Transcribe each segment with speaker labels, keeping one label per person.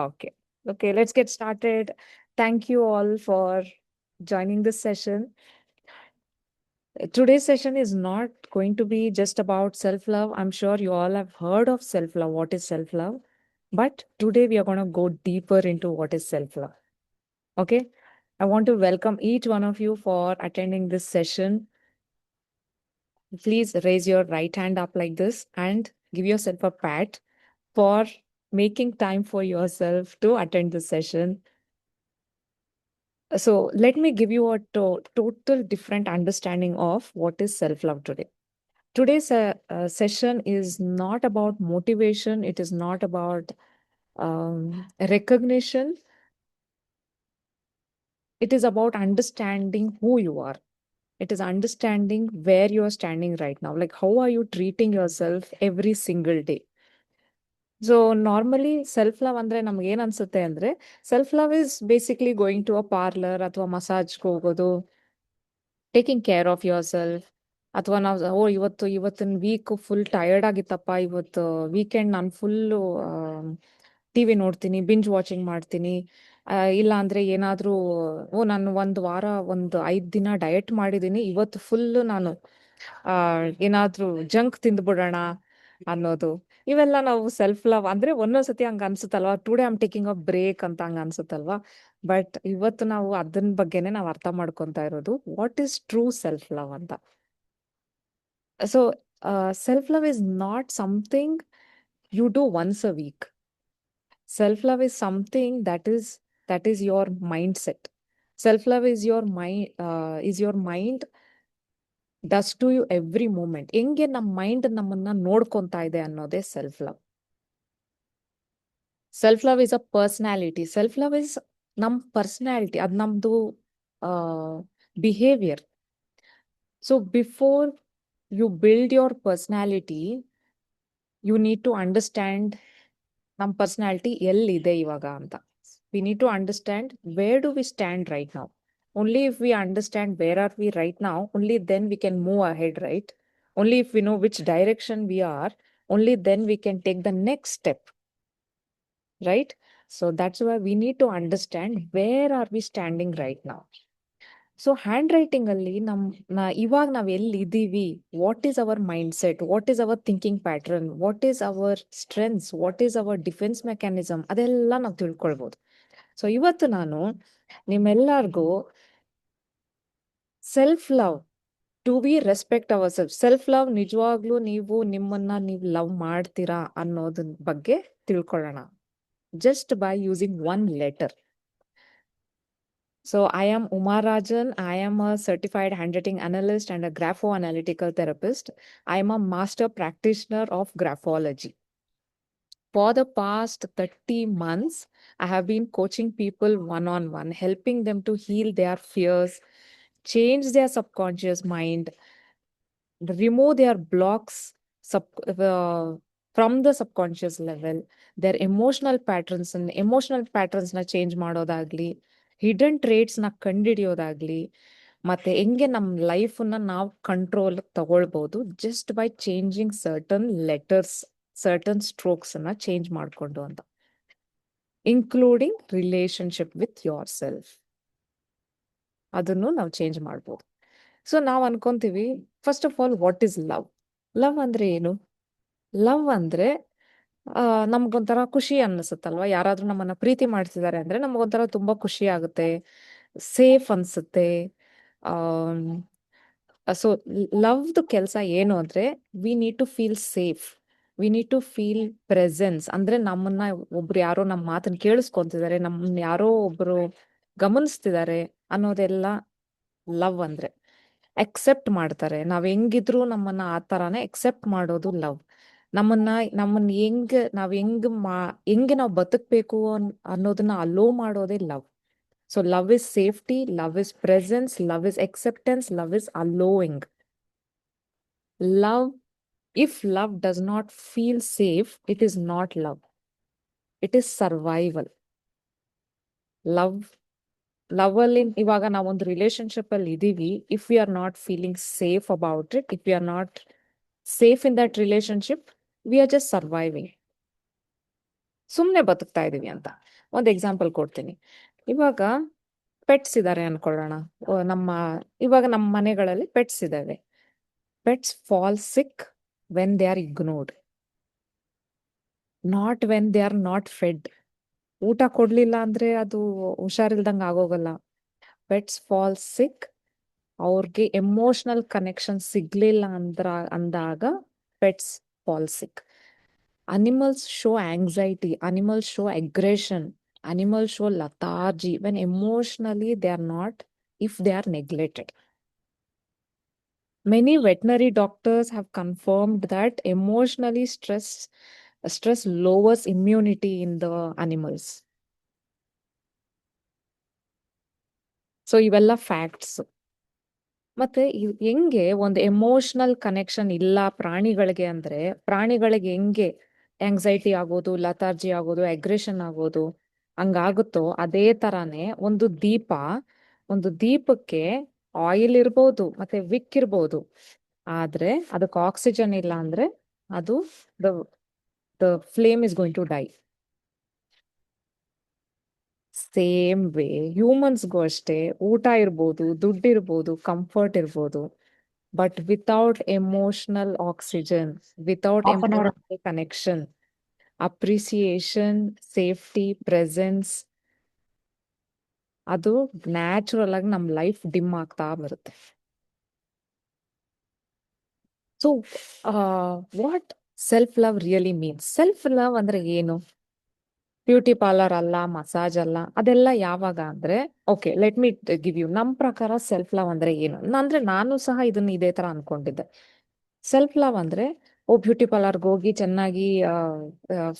Speaker 1: Okay. Okay, let's get started. Thank you all for joining this session. Today's session is not going to be just about self love. I'm sure you all have heard of self love. What is self love? But today we are going to go deeper into what is self love. Okay. I want to welcome each one of you for attending this session. Please raise your right hand up like this and give yourself a pat for making time for yourself to attend this session. So let me give you a total different understanding of what is self-love today. Today's session is not about motivation. It is not about recognition. It is about understanding who you are. It is understanding where you are standing right now. Like, how are you treating yourself every single day? So normally self love ಅಂದ್ರೆ ನಮ್ಗೆ ಏನ್ ಅನ್ಸುತ್ತೆ ಅಂದ್ರೆ self love is basically going to a parlour ಅಥವಾ ಮಸಾಜ್ಗೆ ಹೋಗೋದು, taking care of yourself. ಅಥವಾ ನಾವು ಇವತ್ತಿನ ವೀಕ್ ಫುಲ್ ಟಯರ್ಡ್ ಆಗಿತ್ತಪ್ಪ, ಇವತ್ತು ವೀಕೆಂಡ್ ನಾನು ಫುಲ್ಲು ಟಿವಿ ನೋಡ್ತೀನಿ, ಬಿಂಜ್ ವಾಚಿಂಗ್ ಮಾಡ್ತೀನಿ. ಇಲ್ಲ ಅಂದ್ರೆ ಏನಾದ್ರೂ ನಾನು ಒಂದು ವಾರ 5 ದಿನ ಡಯಟ್ ಮಾಡಿದೀನಿ, ಇವತ್ತು ಫುಲ್ ನಾನು ಏನಾದ್ರೂ ಜಂಕ್ ತಿಂದ್ಬಿಡೋಣ ಅನ್ನೋದು. ಇವೆಲ್ಲ ನಾವು ಸೆಲ್ಫ್ ಲವ್ ಅಂದ್ರೆ ಒಂದೊಂದ್ಸತಿ ಹಂಗ ಅನ್ಸುತ್ತಲ್ವಾ, today I'm taking a break ಅಂತ ಹಂಗ ಅನ್ಸುತ್ತಲ್ವಾ. ಬಟ್ ಇವತ್ತು ನಾವು ಅದನ್ನ ಬಗ್ಗೆನೆ ನಾವು ಅರ್ಥ ಮಾಡ್ಕೊಂತ ಇರೋದು, what is true self love ಅಂತ. So self love is not something you do once a week. Self love is something that is your mindset. Self love is your mind does to you every moment. ಹೆಂಗೆ ನಮ್ಮ mind ನಮ್ಮನ್ನ ನೋಡ್ಕೊಂತಾ ಇದೆ ಅನ್ನೋದೇ self love. Self love is a personality. Self love is ನಮ್ personality, ಅದ್ ನಮ್ದು behaviour. So before you build your personality, you need to understand ನಮ್ಮ ಪರ್ಸನಾಲಿಟಿ ಎಲ್ಲಿದೆ ಇವಾಗ ಅಂತ. We need to understand where do we stand right ನಾವು. Only if we understand where are we right now, only then we can move ahead, right? Only if we know which direction we are, only then we can take the next step, right? So that's why we need to understand where are we standing right now. So handwriting ಅಲ್ಲಿ ಇವಾಗ ನಾವ್ ಎಲ್ಲಿ ಇದೀವಿ, what is our mindset, what is our thinking pattern, what is our strengths, what is our defence mechanism, ಅದೆಲ್ಲ ನಾವು ತಿಳ್ಕೊಳ್ಬೋದು. So ಇವತ್ತು ನಾನು ನಿಮ್ಮೆಲ್ಲರಿಗೂ self love, to be respect our self love, ನಿಜವಾಗ್ಲೂ ನೀವು ನಿಮ್ಮನ್ನ ನೀವು ಲವ್ ಮಾಡ್ತೀರಾ ಅನ್ನೋದ್ರ ಬಗ್ಗೆ ತಿಳ್ಕೊಳ್ಳೋಣ, just by using one letter. So I am Uma Rajan. I am a certified handwriting analyst and a grapho-analytical therapist. I am a master practitioner of graphology. For the past 30 months, I have been coaching people one-on-one, helping them to heal their fears, change their subconscious mind, remove their blocks from the subconscious level, their emotional patterns and emotional patterns na change ಮಾಡೋದಾಗ್ಲಿ, hidden traits ನ ಕಂಡಿಡಿಯೋದಾಗ್ಲಿ, ಮತ್ತೆ ಹೆಂಗೆ ನಮ್ life ನಾವು control ತಗೊಳ್ಬಹುದು just by changing certain letters, certain strokes ಅನ್ನ change ಮಾಡ್ಕೊಂಡು ಅಂತ, including relationship with yourself. ಅದನ್ನು ನಾವು ಚೇಂಜ್ ಮಾಡ್ಬೋದು. ಸೊ ನಾವ್ ಅನ್ಕೊಂತೀವಿ, first of all what is love? Love ಅಂದ್ರೆ ಏನು? ಲವ್ ಅಂದ್ರೆ ನಮ್ಗೊಂಥರ ಖುಷಿ ಅನ್ನಿಸುತ್ತಲ್ವಾ. ಯಾರಾದ್ರೂ ನಮ್ಮನ್ನ ಪ್ರೀತಿ ಮಾಡ್ತಿದ್ದಾರೆ ಅಂದ್ರೆ ನಮ್ಗೊಂಥರ ತುಂಬಾ ಖುಷಿ ಆಗುತ್ತೆ, ಸೇಫ್ ಅನ್ಸುತ್ತೆ. ಸೊ ಲವ್ದು ಕೆಲಸ ಏನು ಅಂದ್ರೆ, we need to feel safe, we need to feel presence. ಅಂದ್ರೆ ನಮ್ಮನ್ನ ಒಬ್ರು ಯಾರೋ ನಮ್ಮ ಮಾತನ್ನ ಕೇಳಿಸ್ಕೊಂತಿದ್ದಾರೆ, ನಮ್ಮನ್ನ ಯಾರೋ ಒಬ್ರು ಗಮನಿಸ್ತಿದ್ದಾರೆ ಅನ್ನೋದೆಲ್ಲ ಲವ್ ಅಂದ್ರೆ. ಅಕ್ಸೆಪ್ಟ್ ಮಾಡ್ತಾರೆ, ನಾವ್ ಹೆಂಗಿದ್ರು ನಮ್ಮನ್ನ ಆ ತರಾನೇ ಅಕ್ಸೆಪ್ಟ್ ಮಾಡೋದು ಲವ್. ನಮ್ಮನ್ನ ಹೆಂಗೆ ನಾವು ಬದುಕ್ಬೇಕು ಅನ್ನೋದನ್ನ ಅಲೋ ಮಾಡೋದೇ love. So love is safety, love is presence, love is acceptance, love is allowing. Love, if love does not feel safe, it is not love. It is survival. Love ಅಲ್ಲಿ ಇವಾಗ ನಾವೊಂದು relationship ಅಲ್ಲಿ ಇದೀವಿ, if we are not feeling safe about it, if we are not safe in that relationship, we are just surviving. ಸುಮ್ಮನೆ ಬದುಕ್ತಾ ಇದೀವಿ ಅಂತ. ಒಂದು ಎಕ್ಸಾಂಪಲ್ ಕೊಡ್ತೀನಿ. ಇವಾಗ ಪೆಟ್ಸ್ ಇದ್ದಾರೆ ಅನ್ಕೊಳ್ಳೋಣ. ಇವಾಗ ನಮ್ಮ ಮನೆಗಳಲ್ಲಿ ಪೆಟ್ಸ್ ಇದಾವೆ. Pets fall sick when they are ignored, not when they are not fed. ಊಟ ಕೊಡ್ಲಿಲ್ಲ ಅಂದ್ರೆ ಅದು ಹುಷಾರಿಲ್ದಂಗೆ ಆಗೋಗಲ್ಲ. ಪೆಟ್ಸ್ ಫಾಲ್ ಸಿಕ್, ಅವ್ರಿಗೆ ಎಮೋಷನಲ್ ಕನೆಕ್ಷನ್ ಸಿಗ್ಲಿಲ್ಲ ಅಂದಾಗ pets fall sick. Animals show anxiety, animals show aggression, animals show lethargy when emotionally they are not, if they are neglected. Many veterinary doctors have confirmed that emotionally stress lowers immunity in the animals. So ಇವೆಲ್ಲ facts. ಮತ್ತೆ ಹೆಂಗೆ ಒಂದು emotional connection ಇಲ್ಲ ಪ್ರಾಣಿಗಳಿಗೆ ಅಂದ್ರೆ, ಪ್ರಾಣಿಗಳಿಗೆ ಹೆಂಗೆ anxiety ಆಗೋದು, ಲತಾರ್ಜಿ ಆಗೋದು, ಅಗ್ರೆಷನ್ ಆಗೋದು ಹಂಗಾಗುತ್ತೋ, ಅದೇ ತರಾನೇ ಒಂದು ದೀಪಕ್ಕೆ ಆಯಿಲ್ ಇರ್ಬೋದು ಮತ್ತೆ ವಿಕ್ ಇರ್ಬೋದು, ಆದ್ರೆ ಅದಕ್ಕೆ ಆಕ್ಸಿಜನ್ ಇಲ್ಲ ಅಂದ್ರೆ ಅದು the flame is going to die. Same way ಹ್ಯೂಮನ್ಸ್ಗೂ ಅಷ್ಟೇ, ಊಟ ಇರ್ಬೋದು, ದುಡ್ಡು ಇರ್ಬೋದು, ಕಂಫರ್ಟ್ ಇರ್ಬೋದು, but without emotional oxygen, without emotional connection, appreciation, safety, presence, ಅದು ನ್ಯಾಚುರಲ್ ಆಗಿ ನಮ್ ಲೈಫ್ ಡಿಮ್ ಆಗ್ತಾ ಬರುತ್ತೆ. So what self love really means? Self love ಅಂದ್ರೆ ಏನು? ಬ್ಯೂಟಿ ಪಾರ್ಲರ್ ಅಲ್ಲ, ಮಸಾಜ್ ಅಲ್ಲ, ಅದೆಲ್ಲ ಯಾವಾಗ ಅಂದ್ರೆ, okay let me give you ನಮ್ ಪ್ರಕಾರ ಸೆಲ್ಫ್ ಲವ್ ಅಂದ್ರೆ ಏನು ಅಂದ್ರೆ, ನಾನು ಸಹ ಇದನ್ನ ಇದೇ ತರ ಅನ್ಕೊಂಡಿದ್ದೆ. ಸೆಲ್ಫ್ ಲವ್ ಅಂದ್ರೆ ಬ್ಯೂಟಿ ಪಾರ್ಲರ್ಗೆ ಹೋಗಿ ಚೆನ್ನಾಗಿ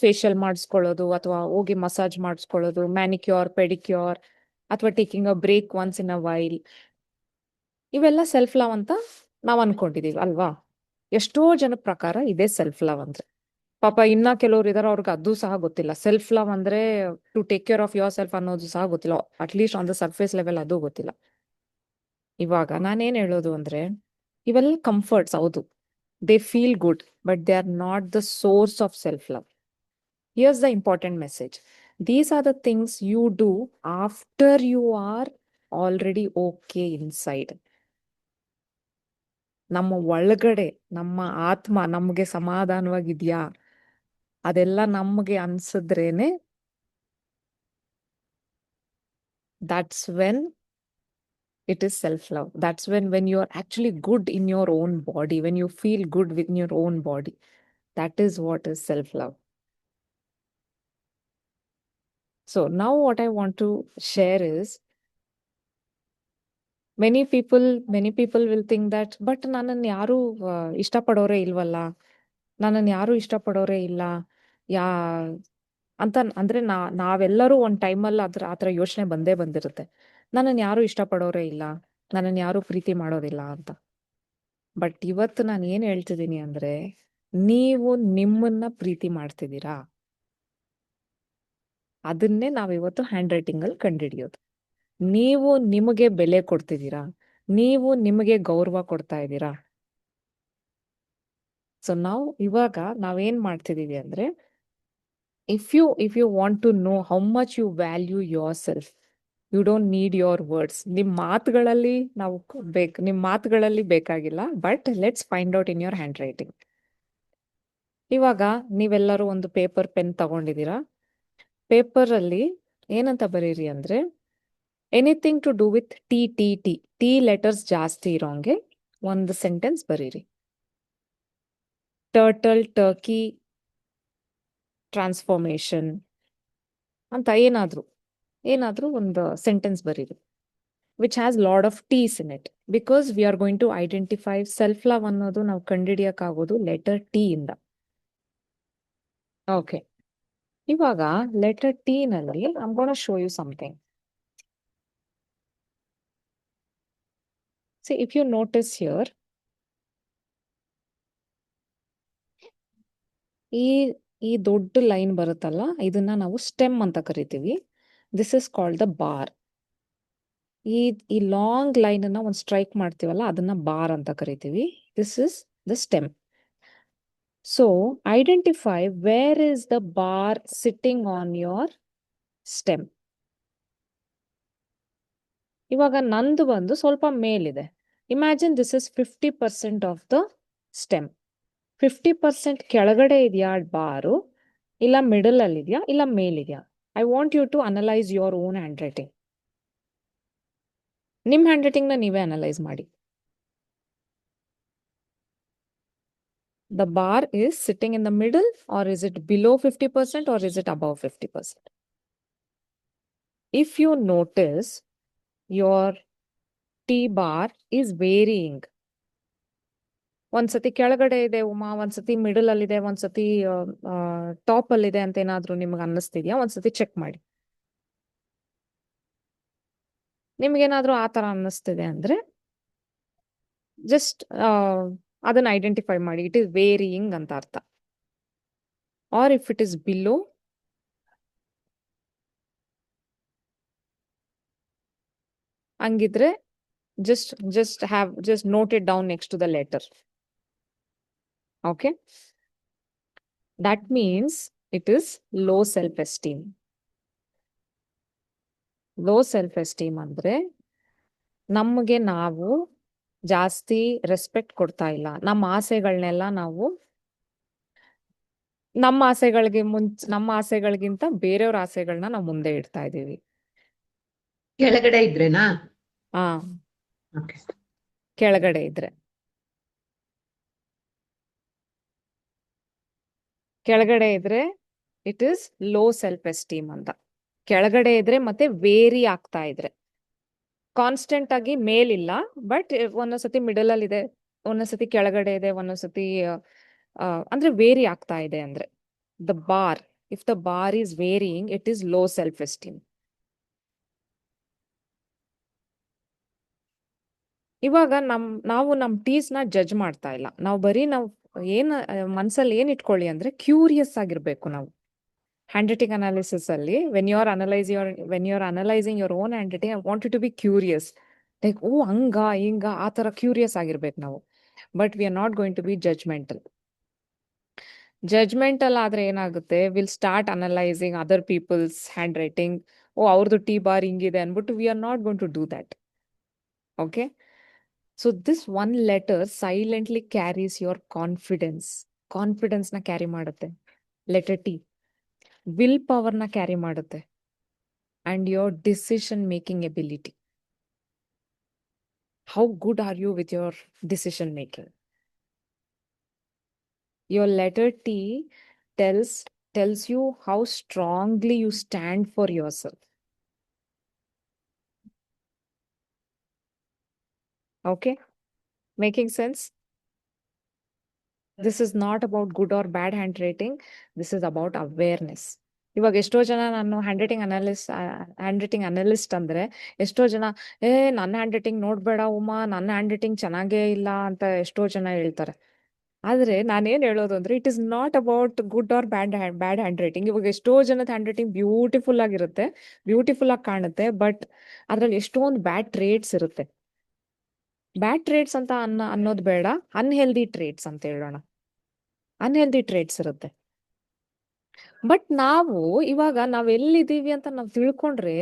Speaker 1: ಫೇಶಿಯಲ್ ಮಾಡಿಸ್ಕೊಳ್ಳೋದು, ಅಥವಾ ಹೋಗಿ ಮಸಾಜ್ ಮಾಡಿಸ್ಕೊಳ್ಳೋದು, ಮ್ಯಾನಿಕ್ಯೂರ್, ಪೆಡಿಕ್ಯೂರ್, ಅಥವಾ taking a break once in a while, ಇವೆಲ್ಲ ಸೆಲ್ಫ್ ಲವ್ ಅಂತ ನಾವ್ ಅನ್ಕೊಂಡಿದೀವಿ ಅಲ್ವಾ? ಎಷ್ಟೋ ಜನ ಪ್ರಕಾರ ಇದೇ ಸೆಲ್ಫ್ ಲವ್ ಅಂದ್ರೆ. ಪಾಪ ಇನ್ನ ಕೆಲವ್ರು ಇದಾರೆ, ಅವ್ರಿಗೆ ಅದು ಸಹ ಗೊತ್ತಿಲ್ಲ. ಸೆಲ್ಫ್ ಲವ್ ಅಂದ್ರೆ to take care of yourself ಅನ್ನೋದು ಸಹ ಗೊತ್ತಿಲ್ಲ, at least on the surface level ಅದು ಗೊತ್ತಿಲ್ಲ. ಇವಾಗ ನಾನೇನ್ ಹೇಳೋದು ಅಂದ್ರೆ, ಇವೆಲ್ಲ ಕಂಫರ್ಟ್ಸ್ ಹೌದು, they feel good, but they are not the source of self love. Here's the important message: these are the things you do after you are already okay inside. ನಮ್ಮ ಒಳಗಡೆ ನಮ್ಮ ಆತ್ಮ ನಮ್ಗೆ ಸಮಾಧಾನವಾಗಿದ್ಯಾ, ಅದೆಲ್ಲ ನಮ್ಗೆ ಅನ್ಸಿದ್ರೇನೆ, that's when it is self-love. That's when you are actually good in your own body, when you feel good within your own body, that is what is self-love. So now what I want to share is, many people will think that, but ನನ್ನನ್ನು ಯಾರು ಇಷ್ಟಪಡೋರೇ ಇಲ್ವಲ್ಲ, ನನ್ನನ್ನು ಯಾರು ಇಷ್ಟಪಡೋರೇ ಇಲ್ಲ ಯಾ ಅಂತ ಅಂದ್ರೆ, ನಾವೆಲ್ಲರೂ ಒಂದ್ ಟೈಮಲ್ಲಿ ಆತರ ಯೋಚನೆ ಬಂದೇ ಬಂದಿರುತ್ತೆ. ನನ್ನನ್ನು ಯಾರು ಇಷ್ಟಪಡೋರೇ ಇಲ್ಲ, ನನ್ನನ್ನು ಯಾರು ಪ್ರೀತಿ ಮಾಡೋದಿಲ್ಲ ಅಂತ. ಬಟ್ ಇವತ್ತು ನಾನು ಏನ್ ಹೇಳ್ತಿದ್ದೀನಿ ಅಂದ್ರೆ, ನೀವು ನಿಮ್ಮನ್ನ ಪ್ರೀತಿ ಮಾಡ್ತಿದ್ದೀರಾ? ಅದನ್ನೇ ನಾವಿವತ್ತು ಹ್ಯಾಂಡ್ ರೈಟಿಂಗ್ ಅಲ್ಲಿ ಕಂಡುಹಿಡಿಯೋದು. ನೀವು ನಿಮಗೆ ಬೆಲೆ ಕೊಡ್ತಿದ್ದೀರಾ? ನೀವು ನಿಮಗೆ ಗೌರವ ಕೊಡ್ತಾ ಇದ್ದೀರಾ? ಸೊ ಇವಾಗ ನಾವೇನ್ ಮಾಡ್ತಿದೀವಿ ಅಂದ್ರೆ, if you want to know how much you value yourself, you don't need your words. ನಿಮ್ ಮಾತುಗಳಲ್ಲಿ ಬೇಕಾಗಿಲ್ಲ, but let's find out in your hand writing. ಇವಾಗ ನೀವೆಲ್ಲರೂ ಒಂದು ಪೇಪರ್ ಪೆನ್ ತಗೊಂಡಿದ್ದೀರಾ. ಪೇಪರ್ ಅಲ್ಲಿ ಏನಂತ ಬರೀರಿ ಅಂದ್ರೆ, anything to do with T letters ಜಾಸ್ತಿ ಇರೋಂಗೆ ಒಂದು ಸೆಂಟೆನ್ಸ್ ಬರೀರಿ. ಟರ್ಟಲ್, ಟರ್ಕಿ, ಟ್ರಾನ್ಸ್ಫಾರ್ಮೇಶನ್ ಅಂತ ಏನಾದ್ರೂ ಒಂದು ಸೆಂಟೆನ್ಸ್ ಬರೀರಿ, which has lot of Ts in it, because we are going to identify self love ಅನ್ನೋದು ನಾವು ಕಂಡುಹಿಡಿಯಕ್ಕಾಗೋದು ಲೆಟರ್ ಟಿ ಇಂದ. ಓಕೆ, ಇವಾಗ ಲೆಟರ್ ಟಿ ನಲ್ಲಿ I'm gonna show you something. See, if you notice here, ಈ ದೊಡ್ಡ line ಬರುತ್ತಲ್ಲ, ಇದನ್ನ ನಾವು ಸ್ಟೆಮ್ ಅಂತ ಕರಿತೀವಿ. This is called the bar. ಈ ಲಾಂಗ್ ಲೈನ್ ಅನ್ನ ಒಂದು ಸ್ಟ್ರೈಕ್ ಮಾಡ್ತೀವಲ್ಲ, ಅದನ್ನ ಬಾರ್ ಅಂತ ಕರಿತೀವಿ. This is the stem. So identify where is the bar sitting on your stem. ಇವಾಗ ನಂದು ಬಂದು ಸ್ವಲ್ಪ ಮೇಲಿದೆ. Imagine this is 50% of the stem. 50% ಕೆಳಗಡೆ ಇದೆಯಾ ಬಾರು, ಇಲ್ಲ ಮಿಡಲ್ ಅಲ್ಲಿ ಇದೆಯಾ, ಇಲ್ಲ ಮೇಲಿದೆಯಾ? I want you to analyse your own handwriting. ನಿಮ್ಮ ಹ್ಯಾಂಡ್ ರೈಟಿಂಗ್ನ ನೀವೇ ಅನಲೈಸ್ ಮಾಡಿ. The bar is sitting in the middle, or is it below 50%, or is it above 50%? If you notice your T bar is varying, ಒಂದ್ಸತಿ ಕೆಳಗಡೆ ಇದೆ ಉಮಾ, ಒಂದ್ಸತಿ middle ಅಲ್ಲಿದೆ, ಒಂದ್ಸತಿ ಟಾಪ್ ಅಲ್ಲಿದೆ ಅಂತ ಏನಾದ್ರೂ ನಿಮ್ಗೆ ಅನ್ನಿಸ್ತಿದ್ಯಾ? ಒಂದ್ಸತಿ ಚೆಕ್ ಮಾಡಿ. ನಿಮ್ಗೇನಾದ್ರೂ ಆ ತರ ಅನ್ನಿಸ್ತಿದೆ ಅಂದ್ರೆ ಜಸ್ಟ್ ಅದನ್ನ ಐಡೆಂಟಿಫೈ ಮಾಡಿ. ಇಟ್ ಇಸ್ ವೇರಿಯಿಂಗ್ ಅಂತ ಅರ್ಥ. Or if it is below, ಹಂಗಿದ್ರೆ just note it down next to the letter. Okay, that means it is low self-esteem. Low self-esteem ಅಂದ್ರೆ ನಮಗೆ ನಾವು ಜಾಸ್ತಿ ರೆಸ್ಪೆಕ್ಟ್ ಕೊಡ್ತಾ ಇಲ್ಲ. ನಮ್ಮ ಆಸೆಗಳನ್ನೆಲ್ಲ ನಾವು ನಮ್ಮ ಆಸೆಗಳಿಗಿಂತ ಬೇರೆಯವ್ರ ಆಸೆಗಳನ್ನ ನಾವು ಮುಂದೆ ಇಡ್ತಾ ಇದೀವಿ.
Speaker 2: ಕೆಳಗಡೆ ಇದ್ರೆನಾ?
Speaker 1: ಹಾ, ಕೆಳಗಡೆ ಇದ್ರೆ it is low self esteem ಅಂತ. ಕೆಳಗಡೆ ಇದ್ರೆ ಮತ್ತೆ ವೇರಿ ಆಗ್ತಾ ಇದ್ರೆ, ಕಾನ್ಸ್ಟೆಂಟ್ ಆಗಿ ಮೇಲಿಲ್ಲ, ಬಟ್ ಒಂದೊಂದ್ಸತಿ ಮಿಡಲ್ ಅಲ್ಲಿ ಇದೆ, ಒಂದೊಂದ್ಸತಿ ಕೆಳಗಡೆ ಇದೆ, ಒಂದೊಂದ್ಸತಿ ಅಂದ್ರೆ ವೇರಿ ಆಗ್ತಾ ಇದೆ ಅಂದ್ರೆ the bar, if the bar is varying, it is low self esteem. ಇವಾಗ ನಾವು ನಮ್ ಟೀಸ್ನ ಜಡ್ಜ್ ಮಾಡ್ತಾ ಇಲ್ಲ. ನಾವು ಬರೀ ನಾವು ಮನ್ಸಲ್ಲಿ ಏನ್ ಇಟ್ಕೊಳ್ಳಿ ಅಂದ್ರೆ ಕ್ಯೂರಿಯಸ್ ಆಗಿರ್ಬೇಕು ನಾವು. ಹ್ಯಾಂಡ್ ರೈಟಿಂಗ್ ಅನಾಲಿಸಿಸ್ ಅಲ್ಲಿ when you are analysing your own handwriting, I want you to be curious. Like ಓ ಹಂಗ ಹಿಂಗ ಆ ತರ ಕ್ಯೂರಿಯಸ್ ಆಗಿರ್ಬೇಕು ನಾವು. But we are not going to be judgemental. ಆದ್ರೆ ಏನಾಗುತ್ತೆ, will start analysing other people's handwriting. ಓ ಅವ್ರದ್ದು ಟೀ ಬಾರ್ ಹಿಂಗಿದೆ ಅನ್ಬಿಟ್ಟು we are not going to do that. Okay, so this one letter silently carries your confidence ನ carry ಮಾಡುತ್ತೆ. Letter T willpower ನ carry ಮಾಡುತ್ತೆ, and your decision making ability. How good are you with your decision making? Your letter T tells you how strongly you stand for yourself. Okay, making sense? This is not about good or bad handwriting. This is about awareness. ಇವಾಗ ಎಷ್ಟೋ ಜನ ನಾನು hand writing analyst ಅಂದ್ರೆ ಎಷ್ಟೋ ಜನ ನನ್ನ hand writing ನೋಡ್ಬೇಡ Uma, ನನ್ನ hand writing ಚೆನ್ನಾಗೇ ಇಲ್ಲ ಅಂತ ಎಷ್ಟೋ ಜನ ಹೇಳ್ತಾರೆ. ಆದ್ರೆ ನಾನೇನ್ ಹೇಳೋದು ಅಂದ್ರೆ it is not about good or bad handwriting. ಇವಾಗ ಎಷ್ಟೋ ಜನದ ಹ್ಯಾಂಡ್ ರೈಟಿಂಗ್ ಬ್ಯೂಟಿಫುಲ್ ಆಗಿರುತ್ತೆ, ಬ್ಯೂಟಿಫುಲ್ ಆಗಿ ಕಾಣುತ್ತೆ, ಬಟ್ ಅದ್ರಲ್ಲಿ ಎಷ್ಟೊಂದು ಬ್ಯಾಡ್ ಟ್ರೇಟ್ಸ್ ಇರುತ್ತೆ. ಬ್ಯಾಡ್ ಟ್ರೇಟ್ಸ್ ಅಂತ ಅನ್ನೋದು ಬೇಡ, ಅನ್ಹೆಲ್ದಿ ಟ್ರೇಟ್ಸ್ ಅಂತ ಹೇಳೋಣ. ಅನ್ಹೆಲ್ದಿ ಟ್ರೇಟ್ಸ್ ಇರುತ್ತೆ. ಬಟ್ ಇವಾಗ ನಾವ್ ಎಲ್ಲಿದ್ದೀವಿ ಅಂತ ನಾವು ತಿಳ್ಕೊಂಡ್ರೆ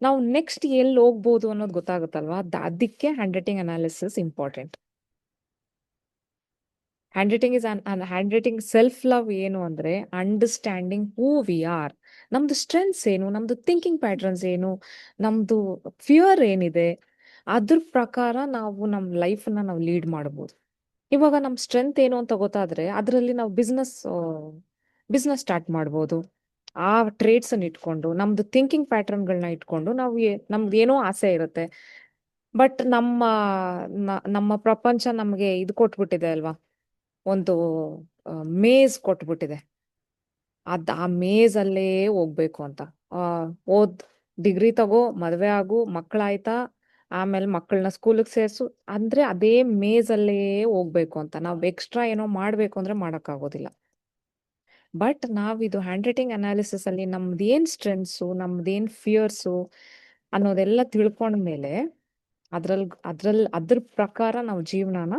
Speaker 1: ನಾವು ನೆಕ್ಸ್ಟ್ ಎಲ್ಲಿ ಹೋಗ್ಬೋದು ಅನ್ನೋದು ಗೊತ್ತಾಗುತ್ತಲ್ವಾ? ಅದಕ್ಕೆ hand writing analysis important. Hand writing self love ಏನು ಅಂದ್ರೆ ಅಂಡರ್ಸ್ಟ್ಯಾಂಡಿಂಗ್ ಹೂ ವಿ ಆರ್. ನಮ್ದು ಸ್ಟ್ರೆಂತ್ಸ್ ಏನು, ನಮ್ದು ಥಿಂಕಿಂಗ್ ಪ್ಯಾಟರ್ನ್ಸ್ ಏನು, ನಮ್ದು ಫಿಯರ್ ಏನಿದೆ, ಅದ್ರ ಪ್ರಕಾರ ನಾವು ನಮ್ಮ ಲೈಫನ್ನ ನಾವು ಲೀಡ್ ಮಾಡ್ಬೋದು. ಇವಾಗ ನಮ್ ಸ್ಟ್ರೆಂತ್ ಏನು ಅಂತ ಗೊತ್ತಾದ್ರೆ ಅದರಲ್ಲಿ ನಾವು ಬಿಸ್ನೆಸ್ ಸ್ಟಾರ್ಟ್ ಮಾಡ್ಬೋದು. ಆ ಟ್ರೇಡ್ಸ್ ಅನ್ನ ಇಟ್ಕೊಂಡು, ನಮ್ದು ಥಿಂಕಿಂಗ್ ಪ್ಯಾಟರ್ನ್ಗಳನ್ನ ಇಟ್ಕೊಂಡು ನಮ್ದು ಏನೋ ಆಸೆ ಇರುತ್ತೆ, ಬಟ್ ನಮ್ಮ ಪ್ರಪಂಚ ನಮ್ಗೆ ಇದು ಕೊಟ್ಬಿಟ್ಟಿದೆ ಅಲ್ವಾ, ಒಂದು ಮೇಜ್ ಕೊಟ್ಬಿಟ್ಟಿದೆ. ಆ ಮೇಜ್ ಅಲ್ಲೇ ಹೋಗ್ಬೇಕು ಅಂತ. ಡಿಗ್ರಿ ತಗೋ, ಮದ್ವೆ ಆಗು, ಮಕ್ಕಳಾಯ್ತಾ, ಆಮೇಲೆ ಮಕ್ಕಳನ್ನ ಸ್ಕೂಲಿಗೆ ಸೇರ್ಸು ಅಂದ್ರೆ ಅದೇ ಮೇಜ್ ಅಲ್ಲೇ ಹೋಗ್ಬೇಕು ಅಂತ. ನಾವು ಎಕ್ಸ್ಟ್ರಾ ಏನೋ ಮಾಡ್ಬೇಕು ಅಂದ್ರೆ ಮಾಡಕ್ಕಾಗೋದಿಲ್ಲ. ಬಟ್ ನಾವಿದು ಹ್ಯಾಂಡ್ ರೈಟಿಂಗ್ ಅನಾಲಿಸಿಸ್ ಅಲ್ಲಿ ನಮ್ದೇನ್ ಸ್ಟ್ರೆಂತ್ಸು, ನಮ್ದೇನ್ ಫಿಯರ್ಸು ಅನ್ನೋದೆಲ್ಲ ತಿಳ್ಕೊಂಡ್ಮೇಲೆ ಅದ್ರ ಪ್ರಕಾರ ನಾವು ಜೀವನನ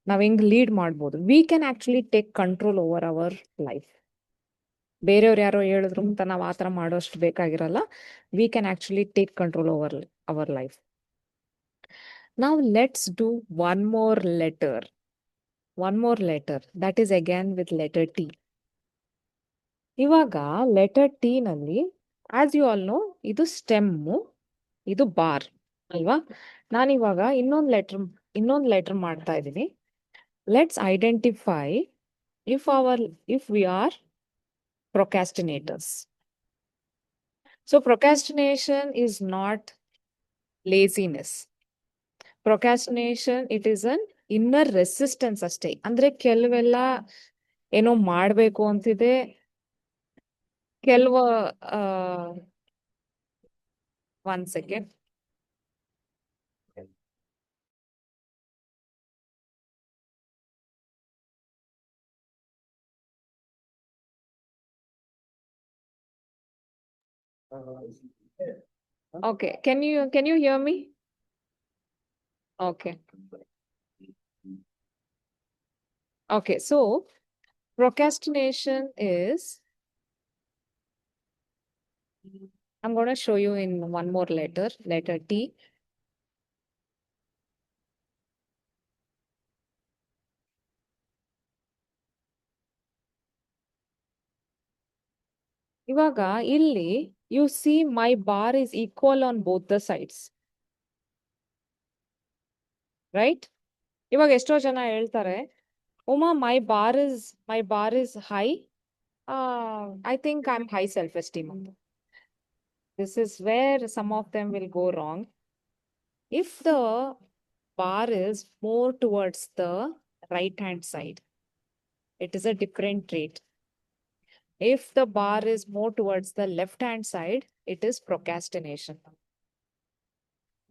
Speaker 1: ನಾವ್ ಹೆಂಗ್ ಲೀಡ್ ಮಾಡ್ಬೋದು. We can actually take control over our life. ಬೇರೆಯವ್ರು ಯಾರೋ ಹೇಳಿದ್ರು ಅಂತ ನಾವ್ ಆತರ ಮಾಡೋಷ್ಟು ಬೇಕಾಗಿರಲ್ಲ. We can actually take control over our life. Now let's do one more letter. One more letter. That is again with letter T. ಇವಾಗ letter T ನಲ್ಲಿ ಆಸ್ ಯು ಆಲ್ ನೋ ಇದು ಸ್ಟೆಮ್ಮು, ಇದು ಬಾರ್ ಅಲ್ವಾ. ನಾನಿವಾಗ ಇನ್ನೊಂದು letter ಮಾಡ್ತಾ ಇದ್ದೀನಿ. Let's identify if we are procrastinators. So procrastination is not laziness. Procrastination it is an inner resistance ಅಷ್ಟೇ. ಅಂದ್ರೆ ಕೆಲವೆಲ್ಲ ಏನೋ ಮಾಡ್ಬೇಕು ಅಂತಿದೆ, ಕೆಲವು one second. Okay, can you hear me? Okay. Okay, so procrastination is, I'm going to show you in one more letter, letter T. ಇವಾಗ ಇಲ್ಲಿ you see my bar is equal on both the sides. Right? ಇವಾಗ ಎಷ್ಟೋ ಜನ ಹೇಳ್ತಾರೆ, Uma my bar is high. I think I'm high self-esteem. This is where some of them will go wrong. If the bar is more towards the right hand side, it is a different trait. If the bar is more towards the left hand side, it is procrastination.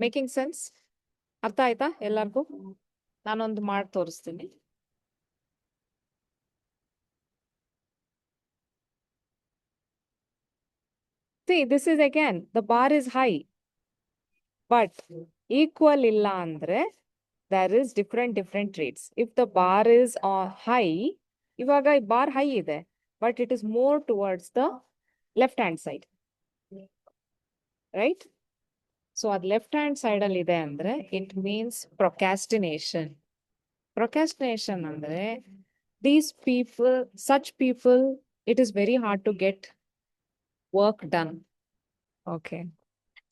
Speaker 1: Making sense? ಅರ್ಥ ಆಯ್ತಾ ಎಲ್ಲರಿಗೂ? ನಾನೊಂದು ಮಾಡಿ ತೋರಿಸ್ತೀನಿ. See, this is again, the bar is high, but equal illa andre there is different traits. If the bar is high, ivaga bar high ide, but it is more towards the left hand side, right? So ad left hand side alli ide andre it means procrastination. Procrastination andre these people, such people, it is very hard to get work done. Okay.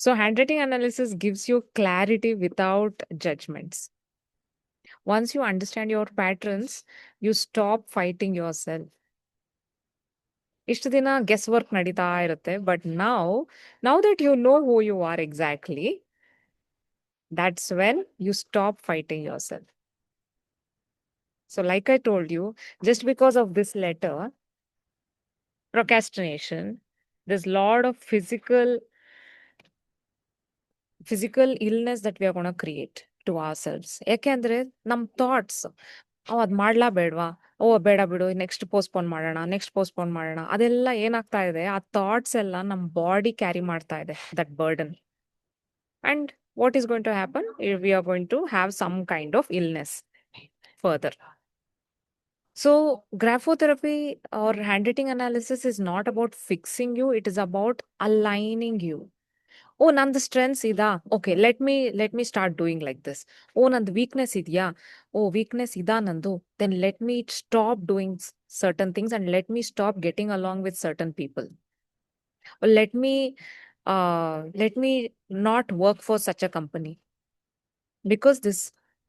Speaker 1: So handwriting analysis gives you clarity without judgments. Once you understand your patterns, you stop fighting yourself. ಇಷ್ಟು ದಿನ guess work ನಡೀತಾ ಇರುತ್ತೆ, but now that you know who you are exactly, that's when you stop fighting yourself. So like I told you, just because of this letter, procrastination, there's a lot of physical illness that we are going to create to ourselves. ಯಾಕೆಂದ್ರೆ ನಮ್ thoughts ಅದ್ ಮಾಡ್ಲಾ ಬೇಡ್ವಾ, ಬೇಡ ಬಿಡು, next postpone ಮಾಡೋಣ, ಅದೆಲ್ಲ ಏನಾಗ್ತಾ ಇದೆ, ಆ ಥಾಟ್ಸ್ ಎಲ್ಲ ನಮ್ ಬಾಡಿ ಕ್ಯಾರಿ ಮಾಡ್ತಾ ಇದೆ that burden. And what is going to happen, we are going to have some kind of illness further. So graphotherapy or handwriting analysis is not about fixing you, it is about aligning you. ಓ ನಂದು strengths ಇದಾ, okay let me start doing like this. ಓ ನಂದು weakness ಇದೆಯಾ, weakness ಇದಾ ನಂದು, then let me stop doing certain things and let me stop getting along with certain people. Let me not work for such a company because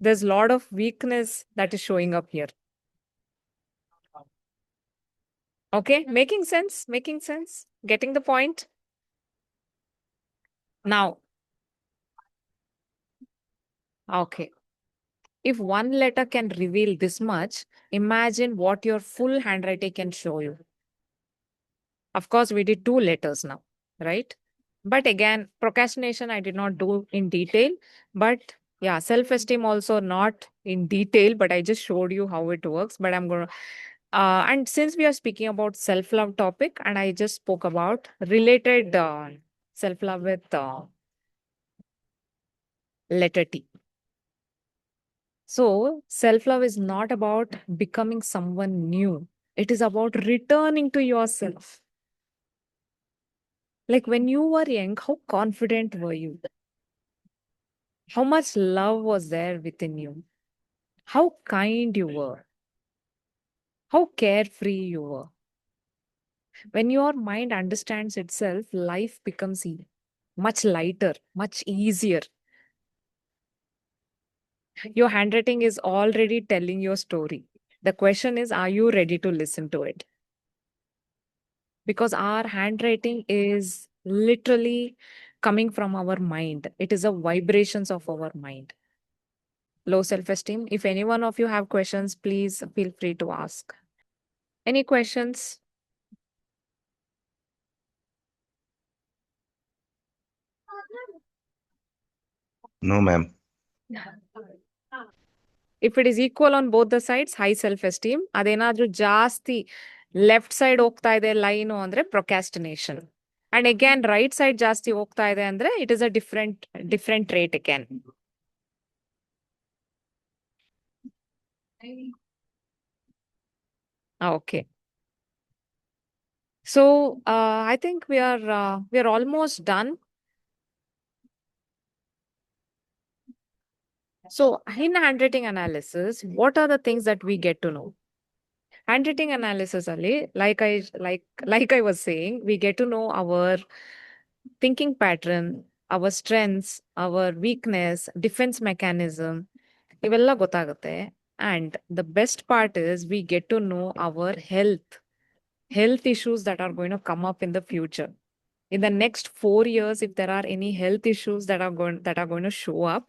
Speaker 1: there's lot of weakness that is showing up here. Okay, making sense, getting the point now. Okay. If one letter can reveal this much, imagine what your full handwriting can show you. Of course, we did 2 letters now, right? But again, procrastination I did not do in detail. But yeah, self-esteem also not in detail, but I just showed you how it works. But I'm going to, and since we are speaking about self-love topic, and I just spoke about related self-love with letter T. So, self love is not about becoming someone new, it is about returning to yourself. Like when you were young, how confident were you? How much love was there within you? How kind you were? How carefree you were? When your mind understands itself, life becomes much lighter, much easier. Your handwriting is already telling your story. The question is, are you ready to listen to it? Because our handwriting is literally coming from our mind. It is a vibrations of our mind. Low self-esteem. If any one of you have questions, please feel free to ask. Any questions?
Speaker 3: No, ma'am.
Speaker 1: If it is equal on both the sides, high self-esteem. ಅದೇನಾದ್ರೂ ಜಾಸ್ತಿ left side ಹೋಗ್ತಾ ಇದೆ line ಅಂದ್ರೆ procrastination. And again right side ಜಾಸ್ತಿ ಹೋಗ್ತಾ ಇದೆ ಅಂದ್ರೆ it is a different rate again. Okay. So I think we are almost done. So in handwriting analysis, what are the things that we get to know? Handwriting analysis ಅಲ್ಲಿ like I was saying, we get to know our thinking pattern, our strengths, our weakness, defense mechanism. ಇವೆಲ್ಲ ಗೊತ್ತಾಗುತ್ತೆ. And the best part is we get to know our health issues that are going to come up in the future. In the next 4 years, if there are any health issues that are going to show up,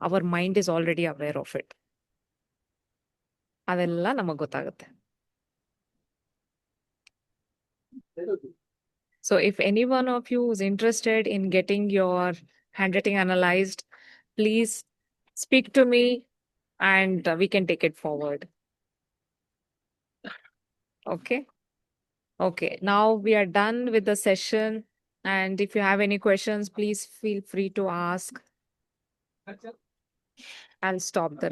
Speaker 1: our mind is already aware of it. ಅದೆಲ್ಲ ನಮಗೆ ಗೊತ್ತಾಗುತ್ತೆ. So if any one of you is interested in getting your handwriting analyzed, please speak to me and we can take it forward. Okay. Okay. Now we are done with the session. And if you have any questions, please feel free to ask. I'll stop the